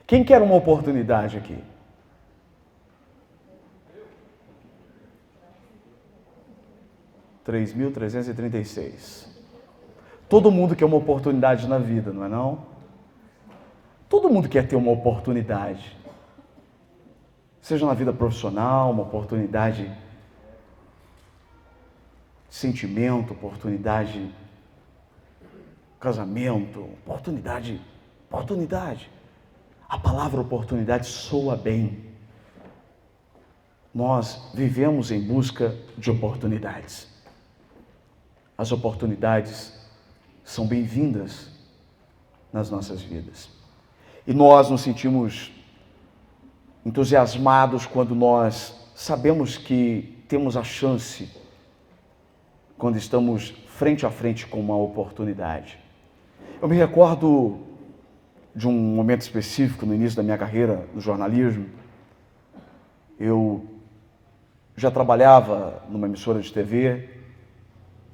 Quem quer uma oportunidade aqui? (3.336) Todo mundo quer uma oportunidade na vida, não é não? Todo mundo quer ter uma oportunidade. Seja na vida profissional, uma oportunidade de sentimento, oportunidade de casamento, oportunidade. A palavra oportunidade soa bem. Nós vivemos em busca de oportunidades. As oportunidades são bem-vindas nas nossas vidas. E nós nos sentimos entusiasmados quando nós sabemos que temos a chance, quando estamos frente a frente com uma oportunidade. Eu me recordo de um momento específico no início da minha carreira no jornalismo. Eu já trabalhava numa emissora de TV,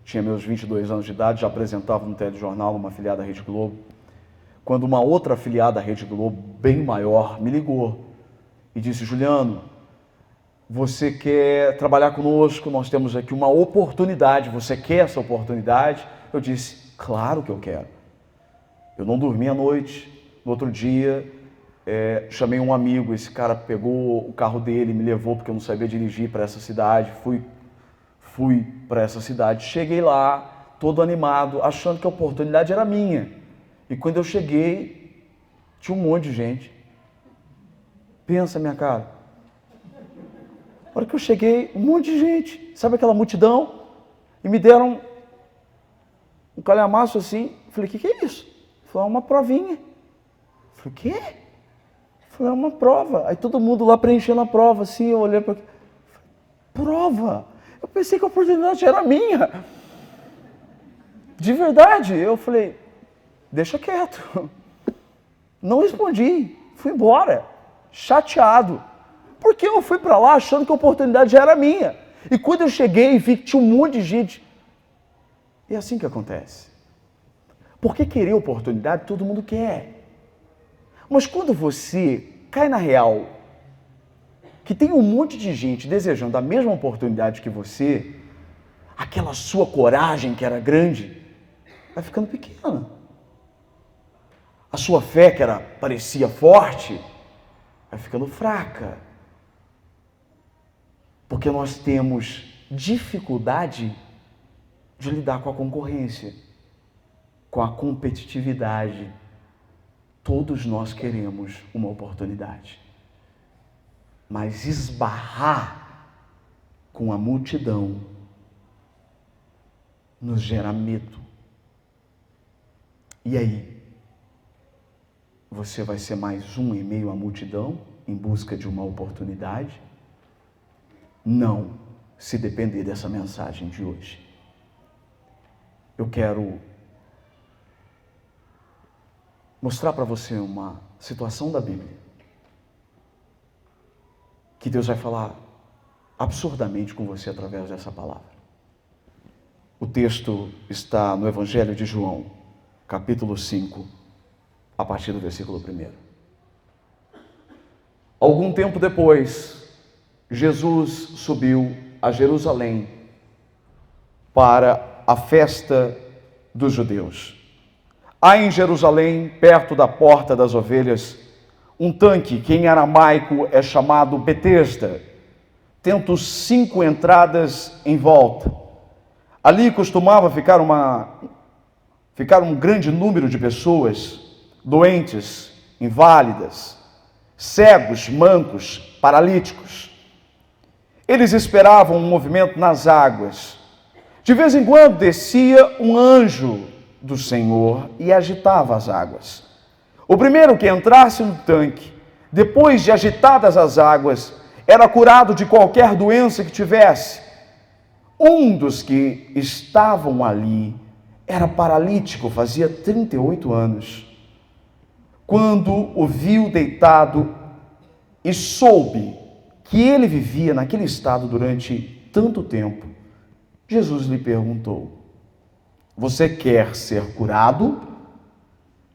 tinha meus 22 anos de idade, já apresentava no telejornal uma afiliada da Rede Globo, quando uma outra afiliada da Rede Globo, bem maior, me ligou e disse: Juliano, você quer trabalhar conosco, nós temos aqui uma oportunidade, você quer essa oportunidade? Eu disse: claro que eu quero. Eu não dormi à noite. No outro dia, chamei um amigo, esse cara pegou o carro dele, me levou, porque eu não sabia dirigir para essa cidade, fui para essa cidade, cheguei lá, todo animado, achando que a oportunidade era minha. E quando eu cheguei, tinha um monte de gente. Pensa, minha cara. Na hora que eu cheguei, um monte de gente, sabe aquela multidão? E me deram um calhamaço assim. Falei: que é isso? Falei: uma provinha. Falei: o quê? Falei: é uma prova. Aí todo mundo lá preenchendo a prova, assim, eu olhei para... Prova? Eu pensei que a oportunidade era minha. De verdade. Eu falei: deixa quieto. Não respondi. Fui embora, chateado. Porque eu fui para lá achando que a oportunidade já era minha. E quando eu cheguei e vi que tinha um monte de gente... É assim que acontece. Porque querer oportunidade, todo mundo quer. Mas quando você cai na real, que tem um monte de gente desejando a mesma oportunidade que você, aquela sua coragem que era grande, vai ficando pequena. A sua fé, que parecia forte, vai ficando fraca. Porque nós temos dificuldade de lidar com a concorrência, com a competitividade. Todos nós queremos uma oportunidade. Mas esbarrar com a multidão nos gera medo. E aí? Você vai ser mais um em meio à multidão em busca de uma oportunidade? Não, se depender dessa mensagem de hoje. Eu quero mostrar para você uma situação da Bíblia que Deus vai falar absurdamente com você através dessa palavra. O texto está no Evangelho de João, capítulo 5, a partir do versículo 1. Algum tempo depois, Jesus subiu a Jerusalém para a festa dos judeus. Há em Jerusalém, perto da porta das ovelhas, um tanque que em aramaico é chamado Betesda, tendo 5 entradas em volta. Ali costumava ficar um grande número de pessoas, doentes, inválidas, cegos, mancos, paralíticos. Eles esperavam um movimento nas águas. De vez em quando descia um anjo do Senhor e agitava as águas. O primeiro que entrasse no tanque, depois de agitadas as águas, era curado de qualquer doença que tivesse. Um dos que estavam ali era paralítico, fazia 38 anos. Quando o viu deitado e soube que ele vivia naquele estado durante tanto tempo, Jesus lhe perguntou: você quer ser curado?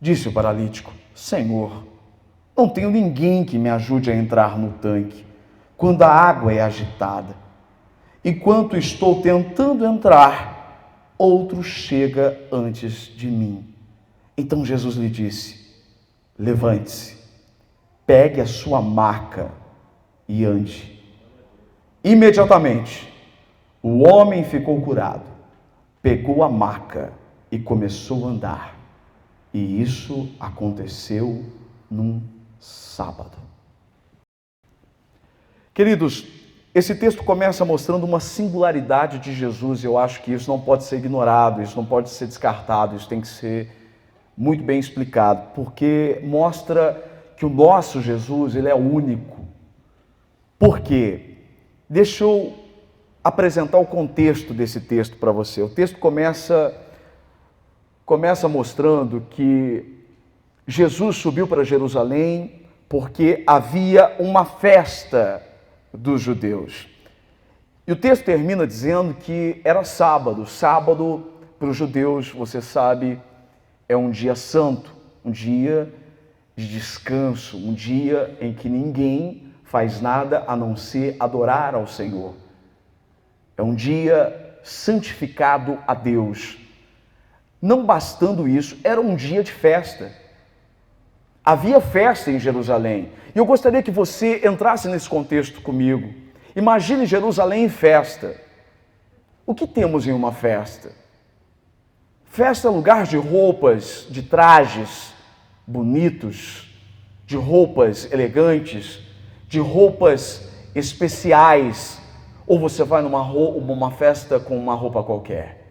Disse o paralítico: Senhor, Não tenho ninguém que me ajude a entrar no tanque quando a água é agitada. Enquanto estou tentando entrar, outro chega antes de mim. Então Jesus lhe disse: levante-se, pegue a sua maca e ande. Imediatamente, o homem ficou curado, pegou a maca e começou a andar. E isso aconteceu num sábado. Queridos, esse texto começa mostrando uma singularidade de Jesus. Eu acho que isso não pode ser ignorado, isso não pode ser descartado, isso tem que ser muito bem explicado, porque mostra que o nosso Jesus, ele é único. Por quê? Deixa eu apresentar o contexto desse texto para você. O texto começa mostrando que Jesus subiu para Jerusalém porque havia uma festa dos judeus. E o texto termina dizendo que era sábado. Sábado, para os judeus, você sabe, é um dia santo, um dia de descanso, um dia em que ninguém faz nada a não ser adorar ao Senhor. É um dia santificado a Deus. Não bastando isso, era um dia de festa. Havia festa em Jerusalém. E eu gostaria que você entrasse nesse contexto comigo. Imagine Jerusalém em festa. O que temos em uma festa? Festa é lugar de roupas, de trajes bonitos, de roupas elegantes, de roupas especiais. Ou você vai numa festa com uma roupa qualquer?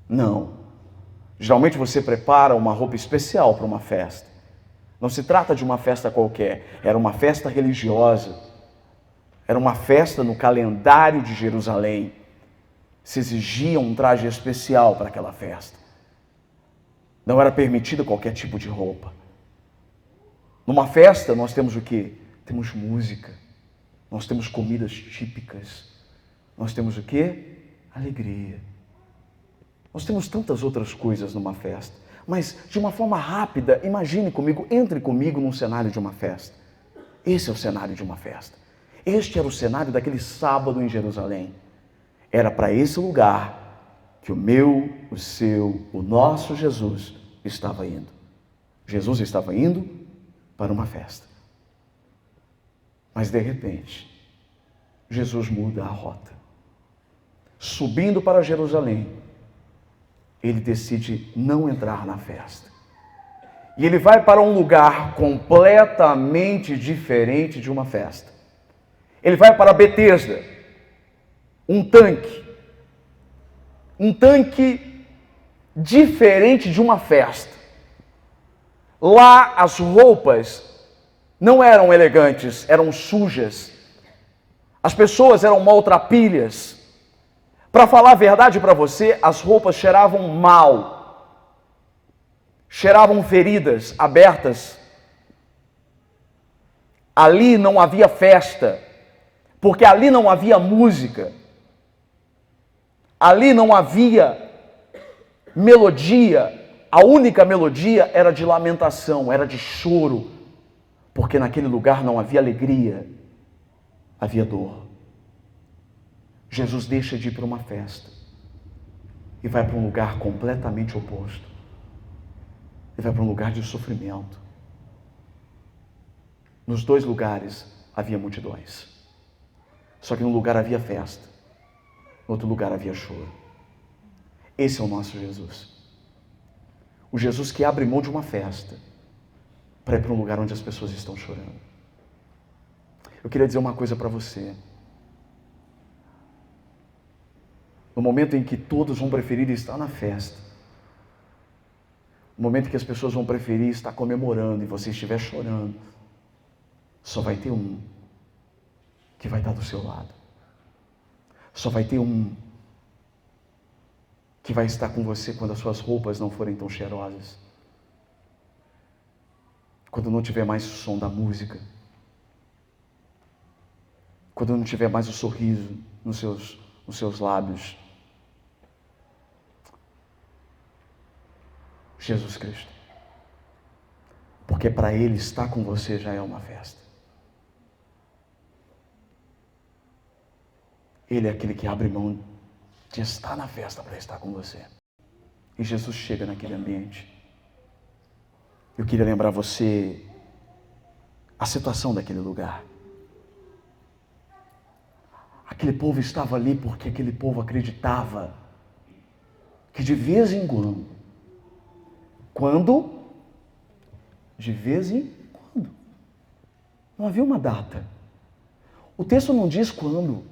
Não. Geralmente você prepara uma roupa especial para uma festa. Não se trata de uma festa qualquer, era uma festa religiosa. Era uma festa no calendário de Jerusalém. Se exigia um traje especial para aquela festa. Não era permitido qualquer tipo de roupa. Numa festa nós temos o quê? Temos música, nós temos comidas típicas, nós temos o quê? Alegria. Nós temos tantas outras coisas numa festa, mas de uma forma rápida, imagine comigo, entre comigo num cenário de uma festa. Esse é o cenário de uma festa. Este era o cenário daquele sábado em Jerusalém. Era para esse lugar que o meu, o seu, o nosso Jesus estava indo. Jesus estava indo para uma festa. Mas de repente, Jesus muda a rota. Subindo para Jerusalém, ele decide não entrar na festa. E ele vai para um lugar completamente diferente de uma festa. Ele vai para Betesda, um tanque diferente de uma festa. Lá as roupas não eram elegantes, eram sujas. As pessoas eram maltrapilhas. Para falar a verdade para você, as roupas cheiravam mal. Cheiravam feridas abertas. Ali não havia festa, porque ali não havia música. Ali não havia melodia. A única melodia era de lamentação, era de choro, porque naquele lugar não havia alegria, havia dor. Jesus deixa de ir para uma festa e vai para um lugar completamente oposto. Ele vai para um lugar de sofrimento. Nos dois lugares havia multidões. Só que num lugar havia festa, no outro lugar havia choro. Esse é o nosso Jesus. O Jesus que abre mão de uma festa para ir para um lugar onde as pessoas estão chorando. Eu queria dizer uma coisa para você. No momento em que todos vão preferir estar na festa, no momento em que as pessoas vão preferir estar comemorando e você estiver chorando, só vai ter um que vai estar do seu lado. Só vai ter um que vai estar com você quando as suas roupas não forem tão cheirosas. Quando não tiver mais o som da música. Quando não tiver mais o sorriso nos seus lábios. Jesus Cristo. Porque para Ele estar com você já é uma festa. Ele é aquele que abre mão de estar na festa para estar com você. E Jesus chega naquele ambiente. Eu queria lembrar você a situação daquele lugar. Aquele povo estava ali porque aquele povo acreditava que de vez em quando, não havia uma data. O texto não diz quando.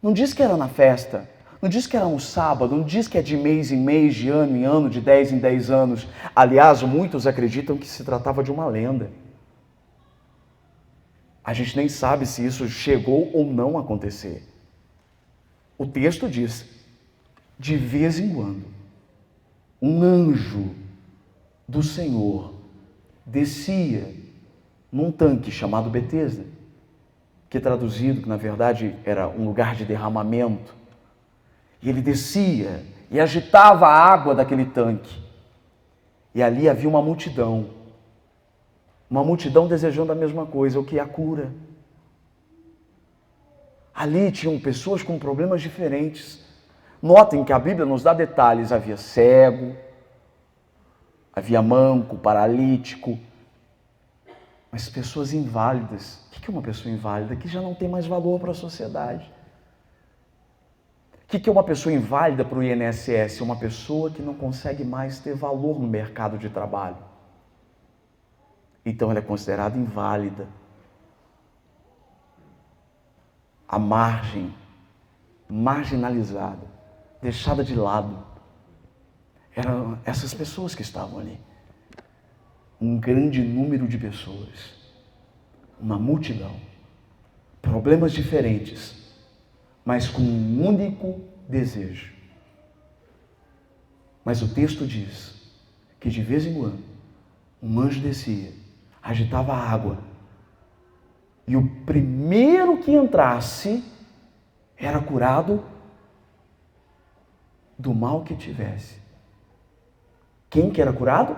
Não diz que era na festa. Não diz que era um sábado. Não diz que é de mês em mês, de ano em ano, de 10 em 10 anos. Aliás, muitos acreditam que se tratava de uma lenda. A gente nem sabe se isso chegou ou não a acontecer. O texto diz, de vez em quando, um anjo do Senhor descia num tanque chamado Betesda, que traduzido, que na verdade era um lugar de derramamento, e ele descia e agitava a água daquele tanque, e ali havia uma multidão desejando a mesma coisa, o que é a cura. Ali tinham pessoas com problemas diferentes. Notem que a Bíblia nos dá detalhes, havia cego, havia manco, paralítico, mas pessoas inválidas. O que é uma pessoa inválida? Que já não tem mais valor para a sociedade. O que é uma pessoa inválida para o INSS? Uma pessoa que não consegue mais ter valor no mercado de trabalho. Então ela é considerada inválida. À margem, marginalizada, deixada de lado. Eram essas pessoas que estavam ali. Um grande número de pessoas. Uma multidão. Problemas diferentes, mas com um único desejo. Mas o texto diz que de vez em quando um anjo descia, agitava a água, e o primeiro que entrasse era curado do mal que tivesse. Quem que era curado?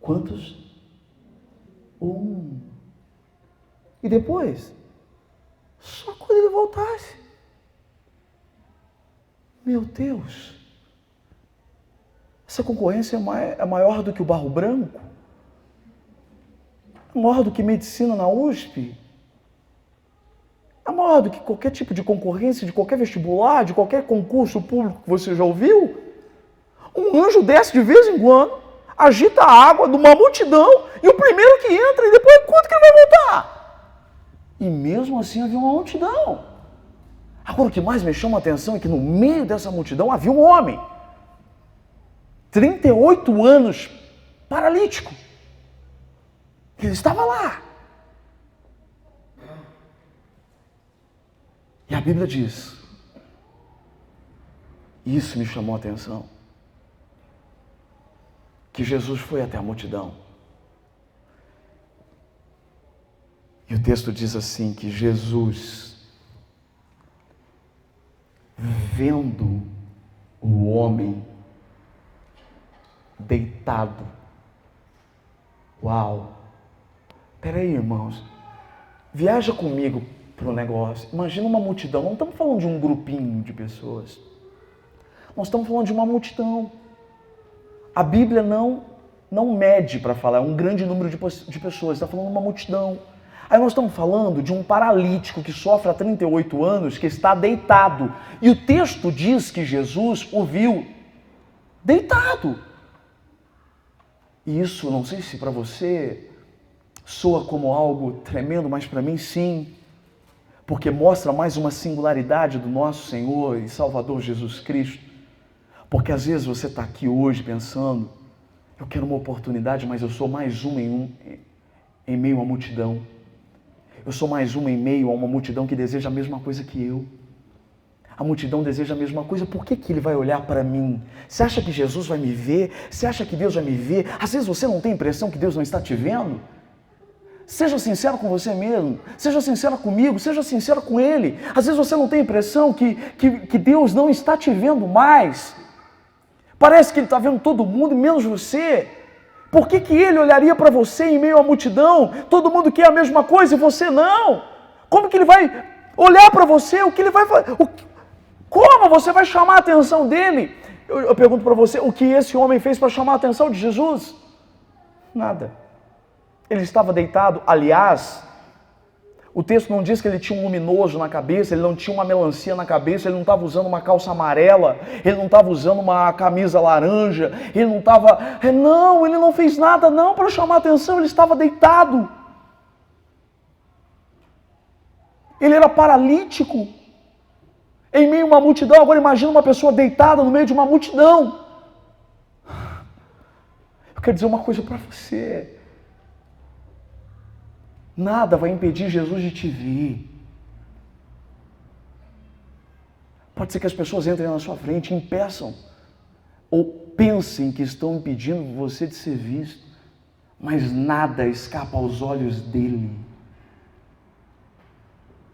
Quantos? Um. E depois? Só quando ele voltasse. Meu Deus! Essa concorrência é maior do que o Barro Branco? É maior do que medicina na USP? É maior do que qualquer tipo de concorrência, de qualquer vestibular, de qualquer concurso público que você já ouviu? Um anjo desce de vez em quando, agita a água de uma multidão, e o primeiro que entra, e depois quanto que ele vai voltar? E mesmo assim havia uma multidão. Agora o que mais me chama a atenção é que no meio dessa multidão havia um homem. 38 anos, paralítico. Ele estava lá. E a Bíblia diz, isso me chamou a atenção, que Jesus foi até a multidão. E o texto diz assim, que Jesus, vendo o homem deitado. Uau! Peraí, irmãos. Viaja comigo para o negócio. Imagina uma multidão. Não estamos falando de um grupinho de pessoas. Nós estamos falando de uma multidão. A Bíblia não mede para falar. É um grande número de pessoas. Está falando de uma multidão. Aí nós estamos falando de um paralítico que sofre há 38 anos, que está deitado. E o texto diz que Jesus o viu deitado. E isso, não sei se para você soa como algo tremendo, mas para mim sim, porque mostra mais uma singularidade do nosso Senhor e Salvador Jesus Cristo. Porque às vezes você está aqui hoje pensando, eu quero uma oportunidade, mas eu sou mais um em meio a uma multidão. Eu sou mais um em meio a uma multidão que deseja a mesma coisa que eu. A multidão deseja a mesma coisa, por que ele vai olhar para mim? Você acha que Jesus vai me ver? Você acha que Deus vai me ver? Às vezes você não tem a impressão que Deus não está te vendo? Seja sincero com você mesmo, seja sincera comigo, seja sincera com Ele. Às vezes você não tem a impressão que Deus não está te vendo mais. Parece que ele está vendo todo mundo, menos você. Por que ele olharia para você em meio à multidão? Todo mundo quer a mesma coisa e você não. Como que ele vai olhar para você? O que ele vai fazer? Como você vai chamar a atenção dele? Eu pergunto para você, o que esse homem fez para chamar a atenção de Jesus? Nada. Ele estava deitado, aliás, o texto não diz que ele tinha um luminoso na cabeça, ele não tinha uma melancia na cabeça, ele não estava usando uma calça amarela, ele não estava usando uma camisa laranja, ele não estava... Não, ele não fez nada não para chamar a atenção, ele estava deitado. Ele era paralítico, em meio a uma multidão. Agora imagina uma pessoa deitada no meio de uma multidão. Eu quero dizer uma coisa para você. Nada vai impedir Jesus de te ver. Pode ser que as pessoas entrem na sua frente e impeçam, ou pensem que estão impedindo você de ser visto, mas nada escapa aos olhos dele.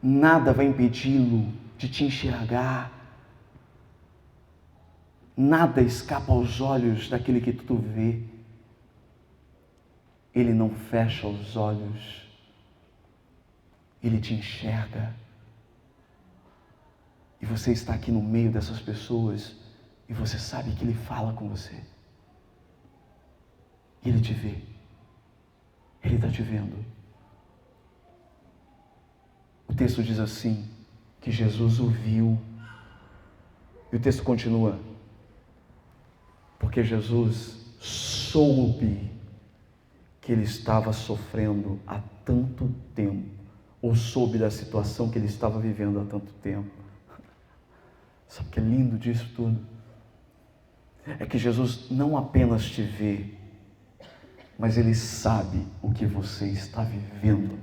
Nada vai impedi-lo de te enxergar. Nada escapa aos olhos daquele que tu vê. Ele não fecha os olhos. Ele te enxerga. E você está aqui no meio dessas pessoas e você sabe que Ele fala com você. Ele te vê. Ele está te vendo. O texto diz assim, que Jesus o viu. E o texto continua. Porque Jesus soube que ele estava sofrendo há tanto tempo. Ou soube da situação que ele estava vivendo há tanto tempo. Sabe o que é lindo disso tudo? É que Jesus não apenas te vê, mas Ele sabe o que você está vivendo.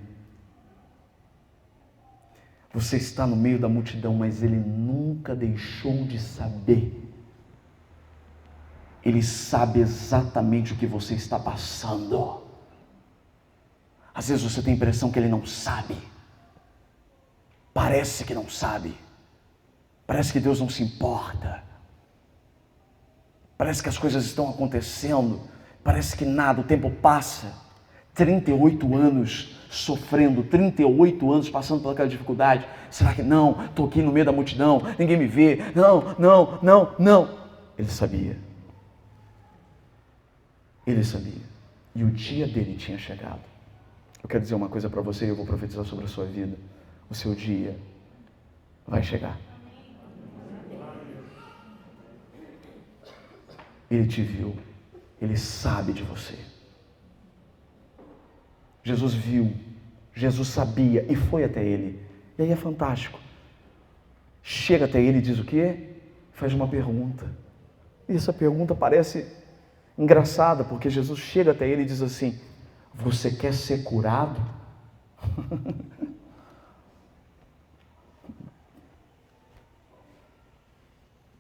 Você está no meio da multidão, mas Ele nunca deixou de saber. Ele sabe exatamente o que você está passando. Às vezes você tem a impressão que Ele não sabe. Parece que não sabe. Parece que Deus não se importa. Parece que as coisas estão acontecendo. Parece que nada, o tempo passa. 38 anos sofrendo, 38 anos passando por aquela dificuldade. Será que não? Estou aqui no meio da multidão, ninguém me vê. Não. Ele sabia. Ele sabia. E o dia dele tinha chegado. Eu quero dizer uma coisa para você e eu vou profetizar sobre a sua vida. O seu dia vai chegar. Ele te viu. Ele sabe de você. Jesus viu. Jesus sabia e foi até ele. E aí é fantástico. Chega até ele e diz o quê? Faz uma pergunta. E essa pergunta parece engraçada, porque Jesus chega até ele e diz assim: você quer ser curado?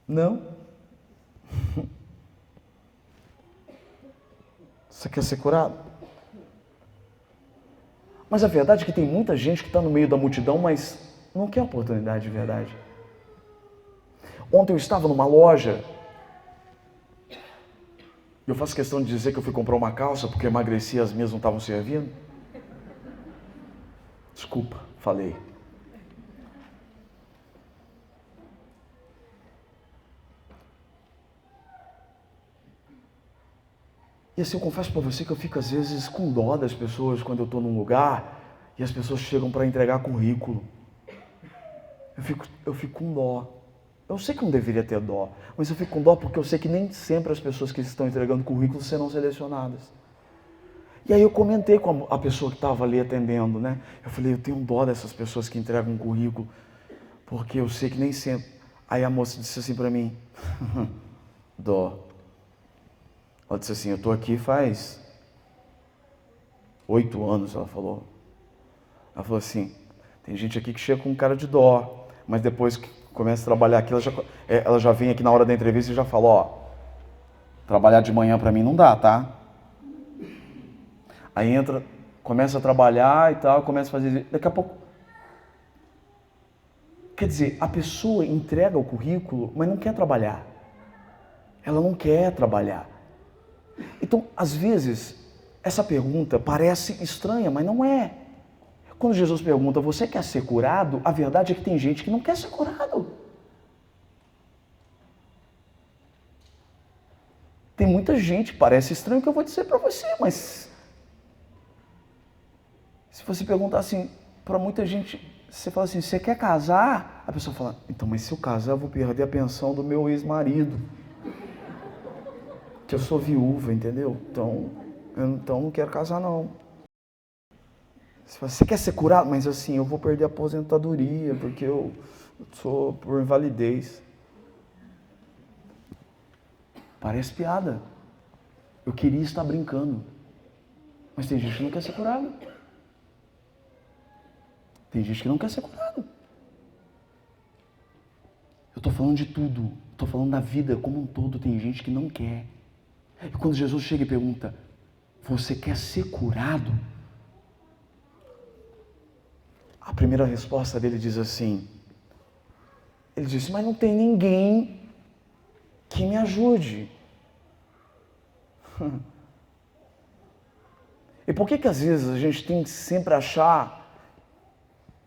Não? Você quer ser curado? Mas a verdade é que tem muita gente que está no meio da multidão, mas não quer oportunidade de verdade. Ontem eu estava numa loja. Eu faço questão de dizer que eu fui comprar uma calça porque emagreci e as minhas não estavam servindo. Desculpa, falei. E assim, eu confesso para você que eu fico às vezes com dó das pessoas quando eu estou num lugar e as pessoas chegam para entregar currículo. Eu fico com dó. Eu sei que não deveria ter dó, mas eu fico com dó porque eu sei que nem sempre as pessoas que estão entregando currículo serão selecionadas. E aí eu comentei com a pessoa que estava ali atendendo, né? Eu falei, eu tenho dó dessas pessoas que entregam um currículo, porque eu sei que nem sempre... Aí a moça disse assim para mim, dó. Ela disse assim, eu estou aqui faz 8 anos, ela falou. Ela falou assim, tem gente aqui que chega com cara de dó, mas depois que começa a trabalhar aqui, ela já vem aqui na hora da entrevista e já fala, ó, trabalhar de manhã para mim não dá, tá? Aí entra, começa a trabalhar e tal, começa a fazer, daqui a pouco... Quer dizer, a pessoa entrega o currículo, mas não quer trabalhar. Ela não quer trabalhar. Então, às vezes, essa pergunta parece estranha, mas não é. Quando Jesus pergunta, você quer ser curado? A verdade é que tem gente que não quer ser curado. Tem muita gente, parece estranho o que eu vou dizer para você, mas se você perguntar assim, para muita gente, você fala assim, você quer casar? A pessoa fala, então, mas se eu casar, eu vou perder a pensão do meu ex-marido. Que eu sou viúva, entendeu? Então, eu não quero casar, não. Você fala, você quer ser curado? Mas assim, eu vou perder a aposentadoria, porque eu sou por invalidez. Parece piada. Eu queria estar brincando. Mas tem gente que não quer ser curado. Tem gente que não quer ser curado. Eu estou falando de tudo. Estou falando da vida como um todo. Tem gente que não quer. E quando Jesus chega e pergunta, você quer ser curado? A primeira resposta dele diz assim, ele disse, mas não tem ninguém que me ajude. E por que às vezes a gente tem que sempre achar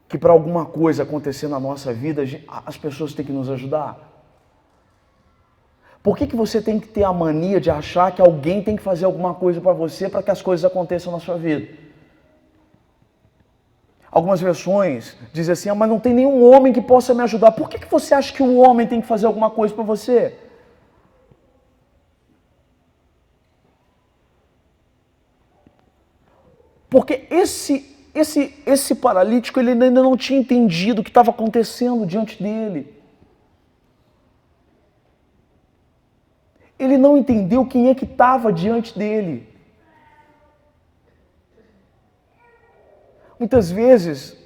que para alguma coisa acontecer na nossa vida, as pessoas têm que nos ajudar? Por que você tem que ter a mania de achar que alguém tem que fazer alguma coisa para você para que as coisas aconteçam na sua vida? Algumas versões dizem assim, mas não tem nenhum homem que possa me ajudar. Por que você acha que o homem tem que fazer alguma coisa para você? Porque esse paralítico, ele ainda não tinha entendido o que estava acontecendo diante dele. Ele não entendeu quem é que estava diante dele. Muitas vezes,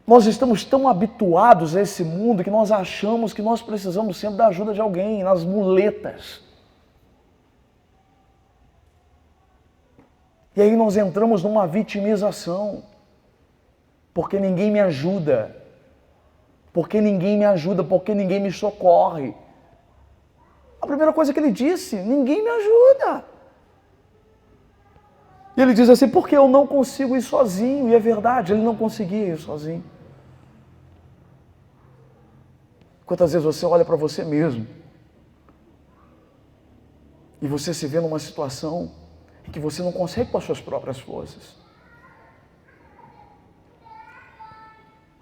nós estamos tão habituados a esse mundo que nós achamos que nós precisamos sempre da ajuda de alguém, nas muletas. E aí nós entramos numa vitimização. Porque ninguém me ajuda. Porque ninguém me ajuda, porque ninguém me socorre. A primeira coisa que ele disse, ninguém me ajuda. E ele diz assim, porque eu não consigo ir sozinho. E é verdade, ele não conseguia ir sozinho. Quantas vezes você olha para você mesmo e você se vê numa situação em que você não consegue com as suas próprias forças.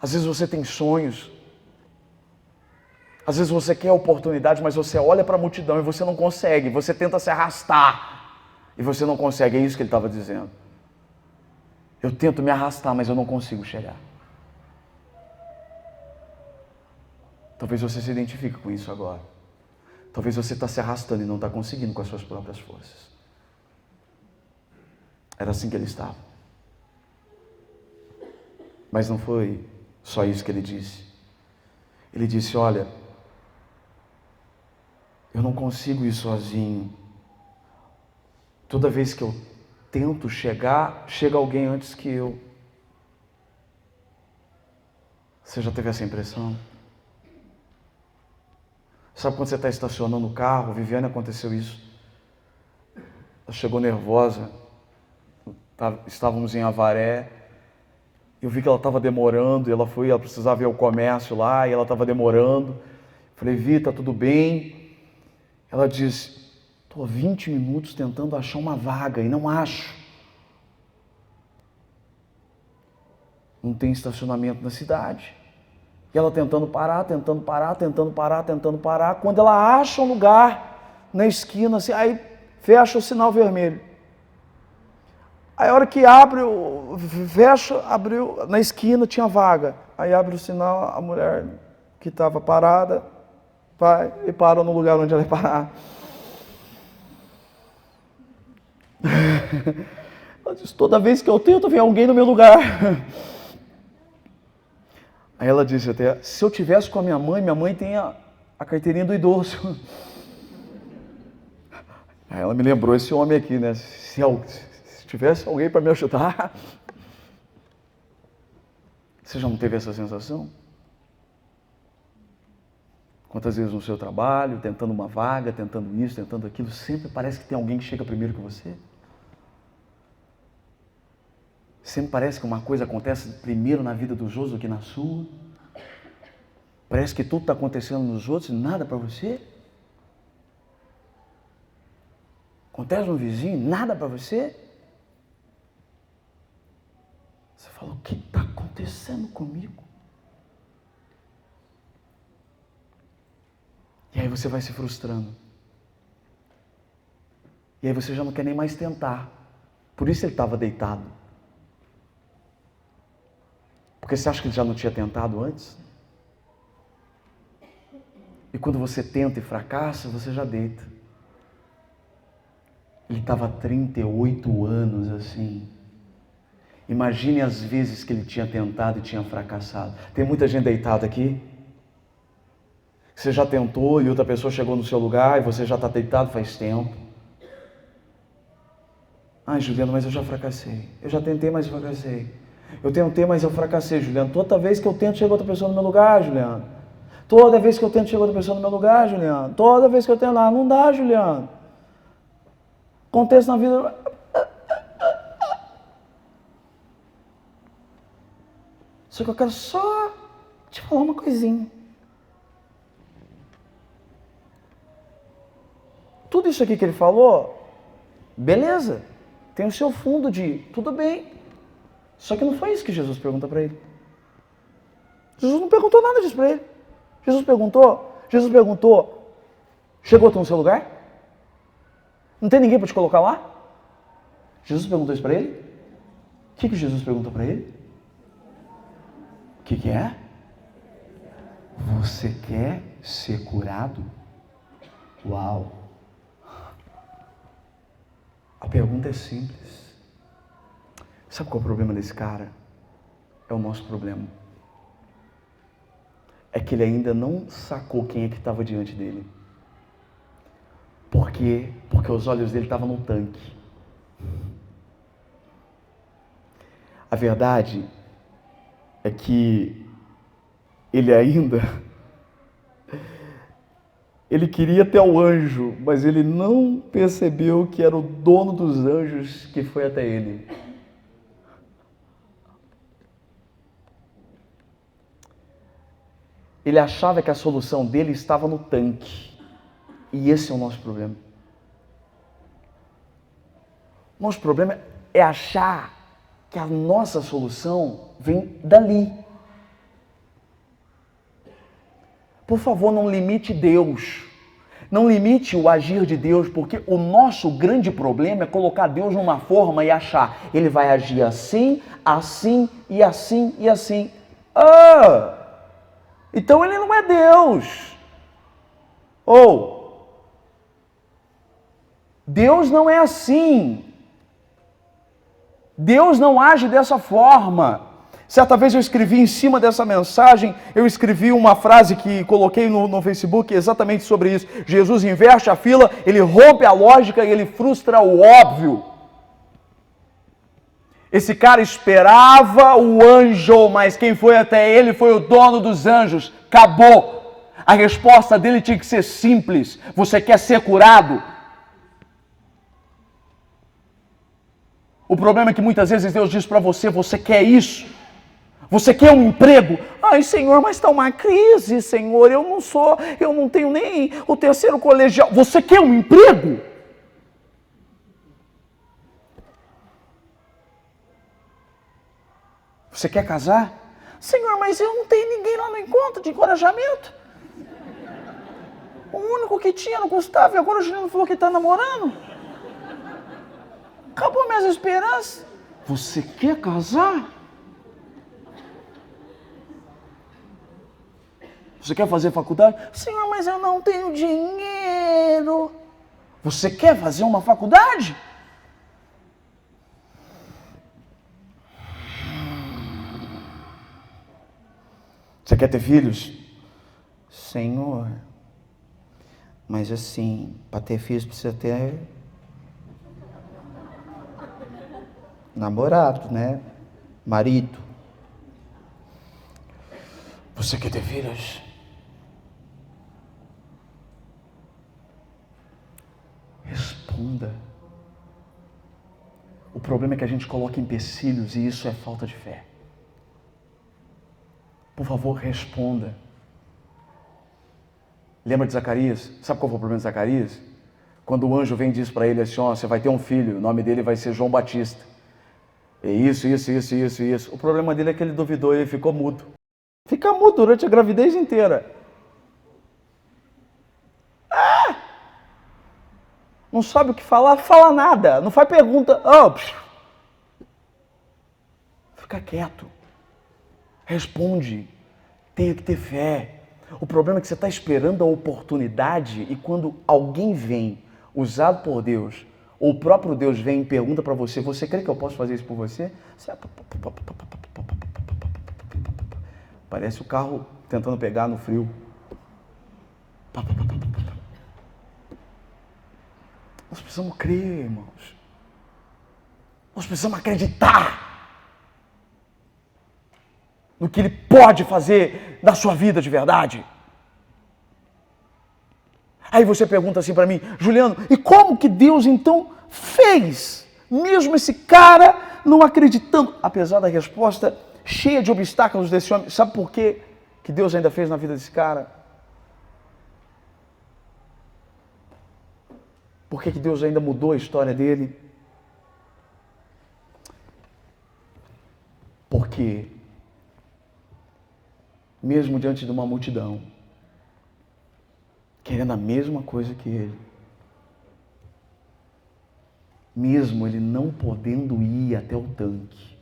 Às vezes você tem sonhos, às vezes você quer oportunidade, mas você olha para a multidão e você não consegue, você tenta se arrastar e você não consegue, é isso que ele estava dizendo. Eu tento me arrastar, mas eu não consigo chegar. Talvez você se identifique com isso agora. Talvez você está se arrastando e não está conseguindo com as suas próprias forças. Era assim que ele estava. Mas não foi só isso que ele disse. Ele disse, olha, eu não consigo ir sozinho. Toda vez que eu tento chegar, chega alguém antes que eu. Você já teve essa impressão? Sabe quando você está estacionando o carro, Viviane, aconteceu isso. Ela chegou nervosa, estávamos em Avaré, eu vi que ela estava demorando, ela precisava ir ao comércio lá, e ela estava demorando. Falei, Vi, está tudo bem? Ela disse, estou há 20 minutos tentando achar uma vaga e não acho. Não tem estacionamento na cidade. E ela tentando parar. Quando ela acha um lugar na esquina, assim, aí fecha o sinal vermelho. Aí a hora que abre, abriu, na esquina tinha vaga. Aí abre o sinal, a mulher que estava parada, vai e para no lugar onde ela ia parar. Ela diz, toda vez que eu tento, vem alguém no meu lugar. Aí ela disse até, se eu tivesse com a minha mãe tem a carteirinha do idoso. Aí ela me lembrou esse homem aqui, né? Se tivesse alguém para me ajudar. Você já não teve essa sensação? Quantas vezes no seu trabalho, tentando uma vaga, tentando isso, tentando aquilo, sempre parece que tem alguém que chega primeiro que você? Sempre parece que uma coisa acontece primeiro na vida dos outros do que na sua? Parece que tudo está acontecendo nos outros e nada para você? Acontece no vizinho, nada para você? Você fala, o que está acontecendo comigo? E aí você vai se frustrando. E aí você já não quer nem mais tentar. Por isso ele estava deitado. Porque você acha que ele já não tinha tentado antes? E quando você tenta e fracassa, você já deita. Ele estava há 38 anos assim. Imagine as vezes que ele tinha tentado e tinha fracassado. Tem muita gente deitada aqui. Você já tentou e outra pessoa chegou no seu lugar e você já está deitado faz tempo. Ai, Juliano, mas eu já fracassei. Eu já tentei, mas eu fracassei. Eu tentei, mas eu fracassei, Juliano. Toda vez que eu tento, chega outra pessoa no meu lugar, Juliano. Toda vez que eu tento, chega outra pessoa no meu lugar, Juliano. Toda vez que eu tento, não dá, Juliano. Acontece na vida. Só que eu quero só te falar uma coisinha. Tudo isso aqui que ele falou, beleza. Tem o seu fundo de tudo bem. Só que não foi isso que Jesus pergunta para ele. Jesus não perguntou nada disso para ele. Jesus perguntou, chegou no seu lugar? Não tem ninguém para te colocar lá? Jesus perguntou isso para ele? O que Jesus perguntou para ele? O que é? Você quer ser curado? Uau! A pergunta é simples. Sabe qual é o problema desse cara? É o nosso problema. É que ele ainda não sacou quem é que estava diante dele. Por quê? Porque os olhos dele estavam no tanque. A verdade é que ele queria ter o anjo, mas ele não percebeu que era o dono dos anjos que foi até ele. Ele achava que a solução dele estava no tanque. E esse é o nosso problema. Nosso problema é achar que a nossa solução vem dali. Por favor, não limite Deus. Não limite o agir de Deus, porque o nosso grande problema é colocar Deus numa forma e achar, ele vai agir assim, assim e assim e assim. Então ele não é Deus. Deus não é assim. Deus não age dessa forma. Certa vez eu escrevi em cima dessa mensagem, eu escrevi uma frase que coloquei no Facebook exatamente sobre isso. Jesus inverte a fila, ele rompe a lógica e ele frustra o óbvio. Esse cara esperava o anjo, mas quem foi até ele foi o dono dos anjos. Acabou. A resposta dele tinha que ser simples. Você quer ser curado? O problema é que muitas vezes Deus diz para você, você quer isso? Você quer um emprego? Ai, Senhor, mas está uma crise, Senhor, eu não tenho nem o terceiro colegial. Você quer um emprego? Você quer casar? Senhor, mas eu não tenho ninguém lá no encontro de encorajamento. O único que tinha era o Gustavo e agora o Juliano falou que está namorando. Acabou minhas esperanças. Você quer casar? Você quer fazer faculdade? Senhor, mas eu não tenho dinheiro. Você quer fazer uma faculdade? Você quer ter filhos? Senhor, mas assim, para ter filhos precisa ter namorado, né? Marido. Você quer ter filhos? responda. O problema é que a gente coloca empecilhos e isso é falta de fé. Por favor, responda. Lembra de Zacarias? Sabe qual foi o problema de Zacarias? Quando o anjo vem e diz para ele assim, ó, você vai ter um filho, o nome dele vai ser João Batista. É isso. O problema dele é que ele duvidou e ele ficou mudo. Fica mudo durante a gravidez inteira. Não sabe o que falar, fala nada. Não faz pergunta. Fica quieto. Responde. Tenha que ter fé. O problema é que você está esperando a oportunidade e quando alguém vem, usado por Deus, ou o próprio Deus vem e pergunta para você, você crê que eu posso fazer isso por você? Parece o carro tentando pegar no frio. Nós precisamos crer, irmãos. Nós precisamos acreditar no que Ele pode fazer na sua vida de verdade. Aí você pergunta assim para mim, Juliano, e como que Deus então fez? Mesmo esse cara não acreditando, apesar da resposta cheia de obstáculos desse homem, sabe por quê que Deus ainda fez na vida desse cara? Por que Deus ainda mudou a história dele? Porque, mesmo diante de uma multidão, querendo a mesma coisa que ele, mesmo ele não podendo ir até o tanque,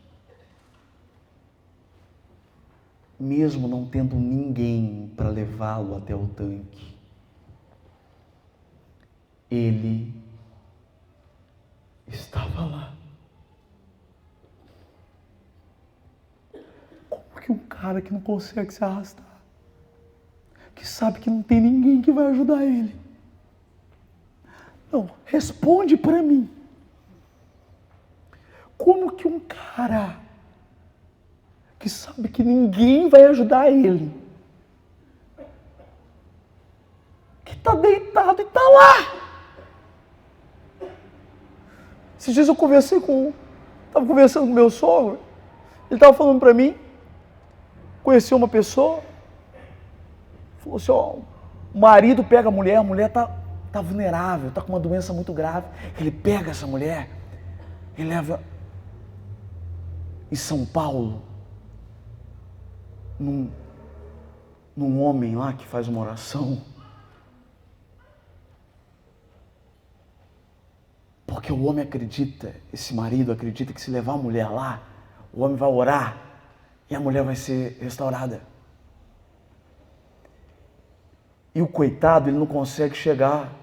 mesmo não tendo ninguém para levá-lo até o tanque, ele estava lá. Como que um cara que não consegue se arrastar, que sabe que não tem ninguém que vai ajudar ele, não, responde para mim. Como que um cara que sabe que ninguém vai ajudar ele, que está deitado e está lá? Esses dias eu estava conversando com meu sogro, ele estava falando para mim, conheceu uma pessoa, falou assim, ó, o marido pega a mulher tá vulnerável, tá com uma doença muito grave, ele pega essa mulher e leva em São Paulo, num homem lá que faz uma oração, porque o homem acredita, esse marido acredita que se levar a mulher lá, o homem vai orar e a mulher vai ser restaurada. E o coitado, ele não consegue chegar,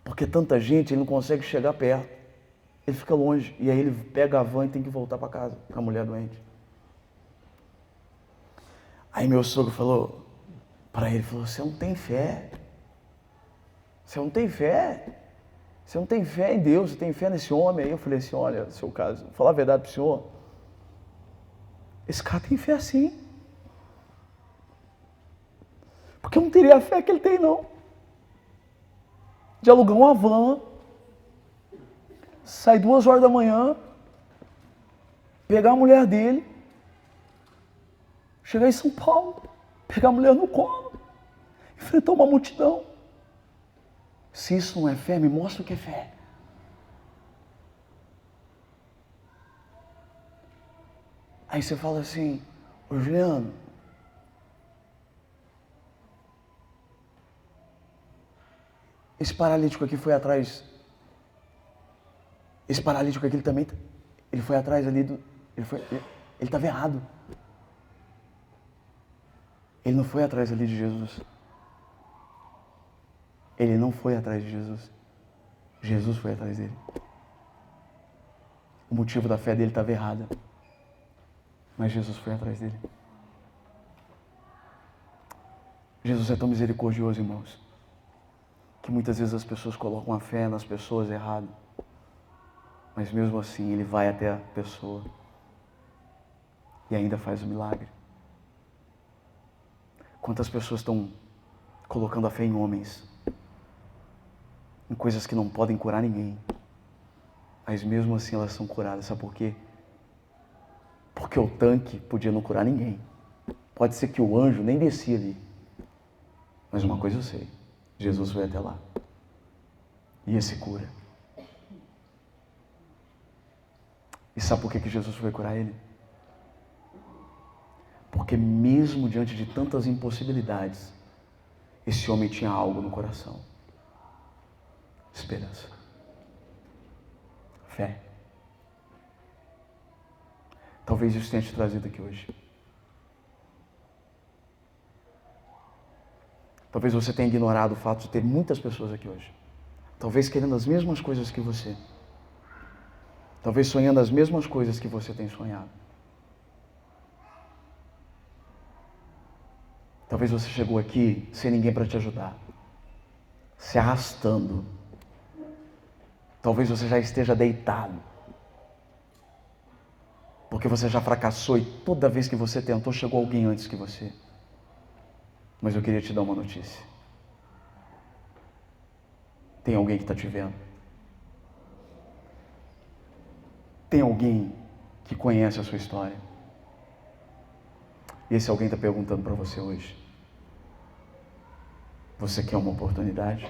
porque tanta gente, ele não consegue chegar perto. Ele fica longe, e aí ele pega a van e tem que voltar para casa, com a mulher doente. Aí meu sogro falou para ele, você não tem fé. Você não tem fé. Você não tem fé em Deus, você tem fé nesse homem. Aí eu falei assim, olha, seu caso, vou falar a verdade para o senhor. Esse cara tem fé sim. Porque eu não teria a fé que ele tem, não. De alugar uma van, sair 2 horas da manhã, pegar a mulher dele, chegar em São Paulo, pegar a mulher no colo, enfrentar uma multidão. Se isso não é fé, me mostra o que é fé. Aí você fala assim, ô Juliano, esse paralítico aqui foi atrás. Esse paralítico aqui, ele também, ele foi atrás ali do, ele estava errado. Ele não foi atrás ali de Jesus. Ele não foi atrás de Jesus. Jesus foi atrás dele. O motivo da fé dele estava errada. Mas Jesus foi atrás dele. Jesus é tão misericordioso, irmãos, que muitas vezes as pessoas colocam a fé nas pessoas erradas. Mas mesmo assim, ele vai até a pessoa e ainda faz o milagre. Quantas pessoas estão colocando a fé em homens em coisas que não podem curar ninguém. Mas mesmo assim elas são curadas. Sabe por quê? Porque o tanque podia não curar ninguém. Pode ser que o anjo nem descia ali. Mas uma coisa eu sei. Jesus foi até lá. E esse cura. E sabe por que Jesus foi curar ele? Porque mesmo diante de tantas impossibilidades, esse homem tinha algo no coração. Esperança. Fé. Talvez isso tenha te trazido aqui hoje. Talvez você tenha ignorado o fato de ter muitas pessoas aqui hoje. Talvez querendo as mesmas coisas que você. Talvez sonhando as mesmas coisas que você tem sonhado. Talvez você chegou aqui sem ninguém para te ajudar. Se arrastando. Talvez você já esteja deitado. Porque você já fracassou e toda vez que você tentou, chegou alguém antes que você. Mas eu queria te dar uma notícia. Tem alguém que está te vendo. Tem alguém que conhece a sua história. E esse alguém está perguntando para você hoje. Você quer uma oportunidade?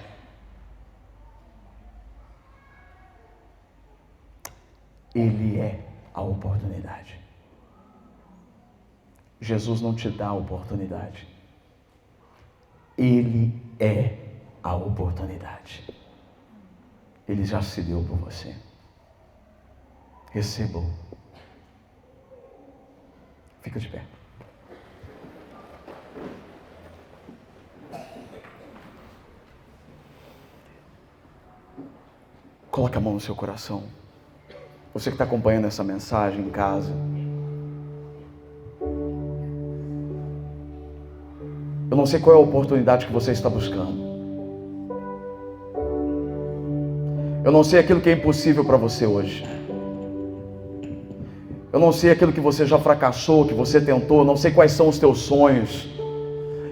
Ele é a oportunidade. Jesus não te dá a oportunidade. Ele é a oportunidade. Ele já se deu por você. Receba-o. Fica de pé. Coloque a mão no seu coração. Você que está acompanhando essa mensagem em casa. Eu não sei qual é a oportunidade que você está buscando. Eu não sei aquilo que é impossível para você hoje. Eu não sei aquilo que você já fracassou, que você tentou. Eu não sei quais são os teus sonhos.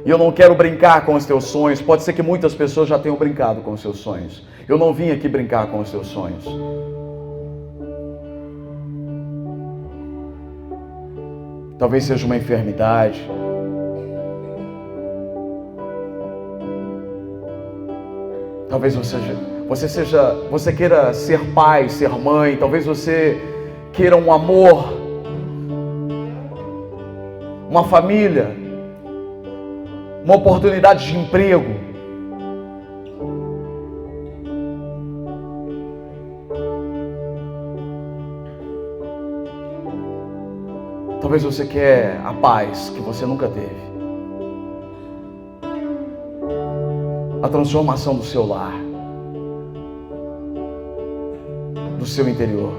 E eu não quero brincar com os teus sonhos. Pode ser que muitas pessoas já tenham brincado com os seus sonhos. Eu não vim aqui brincar com os teus sonhos. Talvez seja uma enfermidade. Talvez você queira ser pai, ser mãe. Talvez você queira um amor, uma família, uma oportunidade de emprego. Talvez você quer a paz que você nunca teve. A transformação do seu lar, do seu interior.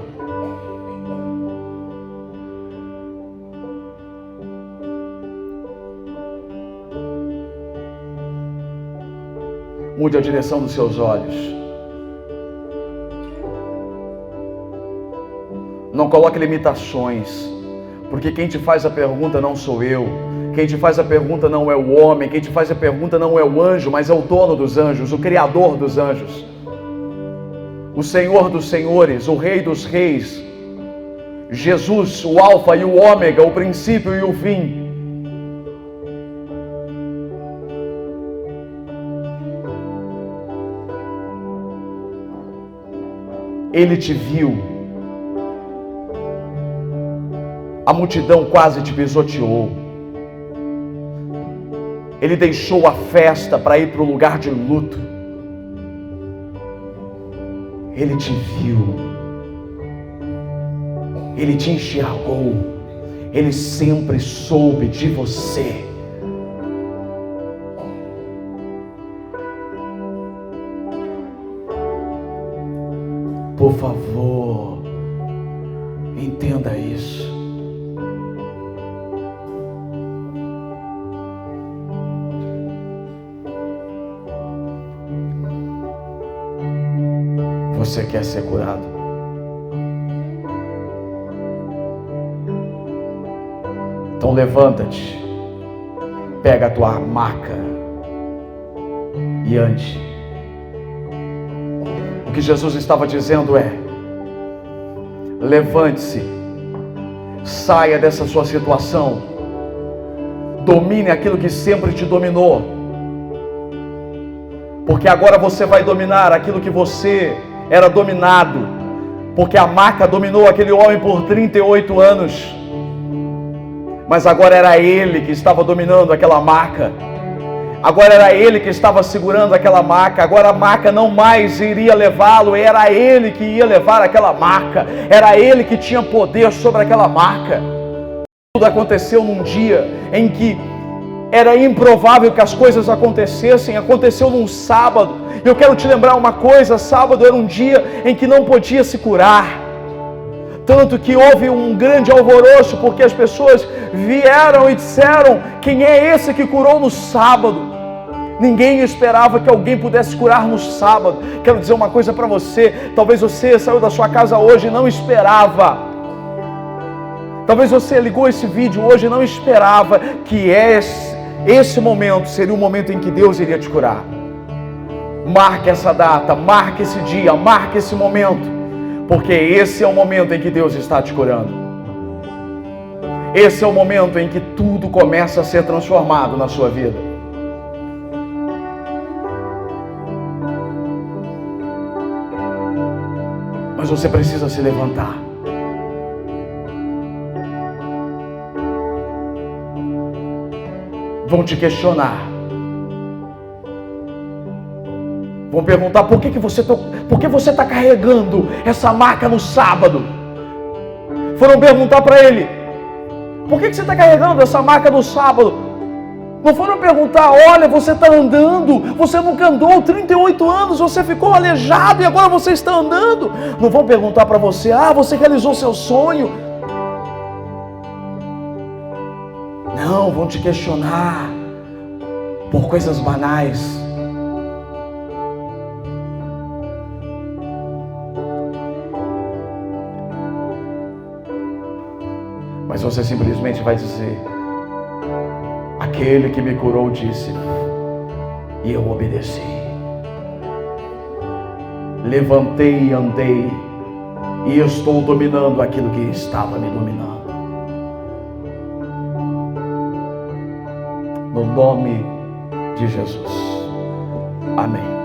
Mude a direção dos seus olhos. Não coloque limitações, porque quem te faz a pergunta não sou eu. Quem te faz a pergunta não é o homem. Quem te faz a pergunta não é o anjo, mas é o dono dos anjos, o Criador dos anjos, o Senhor dos senhores, o Rei dos reis, Jesus, o Alfa e o Ômega, o princípio e o fim. Ele te viu. A multidão quase te pisoteou. Ele deixou a festa para ir para o lugar de luto. Ele te viu. Ele te enxergou. Ele sempre soube de você. Por favor, entenda isso. Você quer ser curado? Então levanta-te, pega a tua maca e ande. que Jesus estava dizendo é: levante-se, saia dessa sua situação, domine aquilo que sempre te dominou, porque agora você vai dominar aquilo que você era dominado, porque a maca dominou aquele homem por 38 anos, mas agora era ele que estava dominando aquela maca. Agora era ele que estava segurando aquela maca. Agora a maca não mais iria levá-lo, era ele que ia levar aquela maca. Era ele que tinha poder sobre aquela maca. Tudo aconteceu num dia em que era improvável que as coisas acontecessem. Aconteceu num sábado. Eu quero te lembrar uma coisa: sábado era um dia em que não podia se curar. Tanto que houve um grande alvoroço, porque as pessoas vieram e disseram: quem é esse que curou no sábado? Ninguém esperava que alguém pudesse curar no sábado. Quero dizer uma coisa para você: talvez você saiu da sua casa hoje e não esperava. Talvez você ligou esse vídeo hoje e não esperava que esse momento seria o momento em que Deus iria te curar. Marque essa data, marque esse dia, marque esse momento. Porque esse é o momento em que Deus está te curando. Esse é o momento em que tudo começa a ser transformado na sua vida. Mas você precisa se levantar. Vão te questionar. Vão perguntar: por que você está carregando essa maca no sábado? Foram perguntar para ele: por que você está carregando essa maca no sábado? Não foram perguntar: olha, você está andando, você nunca andou 38 anos, você ficou aleijado e agora você está andando. Não vão perguntar para você: você realizou seu sonho. Não, vão te questionar por coisas banais. Mas você simplesmente vai dizer: aquele que me curou disse, e eu obedeci. Levantei e andei, e estou dominando aquilo que estava me dominando. No nome de Jesus. Amém.